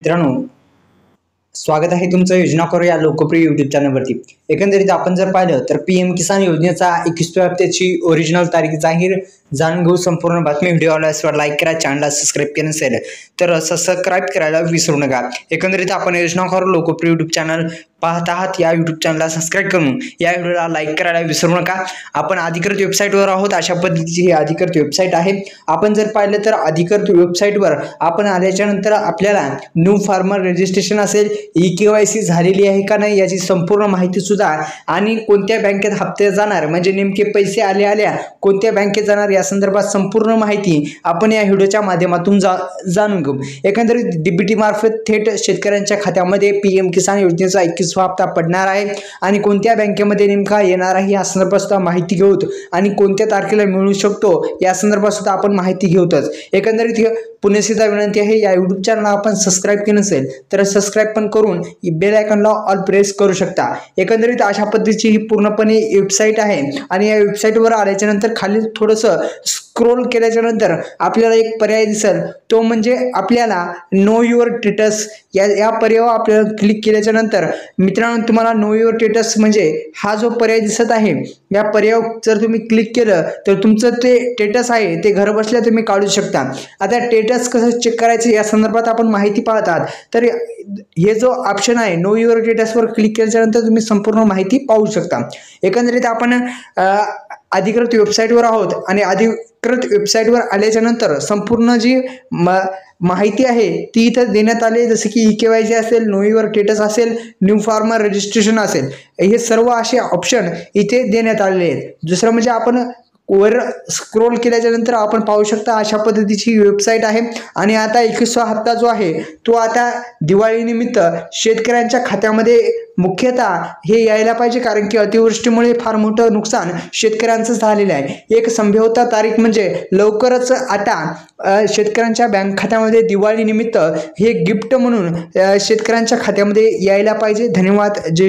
मित्रांनो, स्वागत आहे तुमचं योजना करू या लोकप्रिय युट्यूब चॅनलवरती। एकंदरीत आपण जर पाहिलं तर पीएम किसान योजनेचा 21व्या हप्त्याची ओरिजिनल तारीख जाहीर जाणून घेऊ। संपूर्ण बातमी व्हिडिओ आवडल्यास लाईक करा, चॅनलला सबस्क्राईब केलं नसेल तर सबस्क्राईब करायला विसरू नका। एकंदरीत आपण योजना करू लोकप्रिय युट्यूब चॅनल पाहत आहात, या युट्यूब चॅनलला सबस्क्राईब करून या व्हिडिओला लाईक करायला विसरू नका। आपण अधिकृत वेबसाईटवर आहोत, अशा पद्धतीची ही अधिकृत वेबसाईट आहे। आपण जर पाहिलं तर अधिकृत वेबसाईटवर आपण आल्याच्या नंतर आपल्याला न्यू फार्मर रजिस्ट्रेशन असेल, ई-केवायसी झालेली आहे का नाही याची संपूर्ण माहिती सुद्धा, आणि कोणत्या बँकेत हप्ते जाणार म्हणजे नेमके पैसे आल्या कोणत्या बँकेत जाणार या संदर्भात संपूर्ण माहिती आपण या व्हिडिओच्या माध्यमातून जाणून घेऊ। एकंदरीत डीबीटी मार्फत थेट शेतकऱ्यांच्या खात्यामध्ये पीएम किसान योजनेचा 21वा हप्ता पडणार आहे आणि कोणत्या बँकेमध्ये नेमका येणार आहे या संदर्भात सुद्धा माहिती घेऊत आणि कोणत्या तारखेला मिळू शकतो या संदर्भात सुद्धा आपण माहिती घेऊतच। एकंदरीत पुन्हा विनंती आहे, या युट्यूब चॅनलला आपण सबस्क्राईब केलं नसेल तर सबस्क्राईब पण करून बेल आयकॉनला ऑल प्रेस करू शकता। एकंदरीत अशा पद्धतीची ही पूर्णपणे वेबसाईट आहे आणि या वेबसाईटवर आल्याच्या नंतर खाली थोडंसं स्क्रोल केल्याच्या नंतर आपल्याला एक पर्याय दिसेल, तो म्हणजे आपल्याला नो युअर स्टेटस या पर्यायावर आपल्याला क्लिक केल्याच्या नंतर मित्रांनो तुम्हाला नो युअर स्टेटस म्हणजे हा जो पर्याय दिसत आहे या पर्यायावर जर तुम्ही क्लिक केलं तर तुमचं ते स्टेटस आहे ते घर बसल्या तुम्ही काढू शकता। आता स्टेटस कसं चेक करायचं या संदर्भात आपण माहिती पाहतात, तर हे जो ऑप्शन आहे नो युअर स्टेटसवर क्लिक केल्याच्या नंतर तुम्ही संपूर्ण माहिती पाहू शकता। एकंदरीत आपण अधिकृत वेबसाईटवर आहोत आणि अधिकृत वेबसाईटवर आल्याच्या नंतर संपूर्ण जी माहिती आहे ती इथं देण्यात आली, जसे की ई-केवायसी असेल, नो युअर स्टेटस असेल, न्यू फार्मर रजिस्ट्रेशन असेल, हे सर्व असे ऑप्शन इथे देण्यात आलेले आहेत। दुसरं म्हणजे आपण वर स्क्रोल केल्याच्या नंतर आपण पाहू शकता अशा पद्धतीची वेबसाईट आहे। आणि आता 21वा हप्ता जो आहे तो आता दिवाळीनिमित्त शेतकऱ्यांच्या खात्यामध्ये मुख्यतः हे यायला पाहिजे, कारण की अतिवृष्टीमुळे फार मोठं नुकसान शेतकऱ्यांचं झालेलं आहे। एक संभाव्यता तारीख म्हणजे लवकरच आता शेतकऱ्यांच्या बँक खात्यामध्ये दिवाळीनिमित्त हे गिफ्ट म्हणून शेतकऱ्यांच्या खात्यामध्ये यायला पाहिजे। धन्यवाद। जय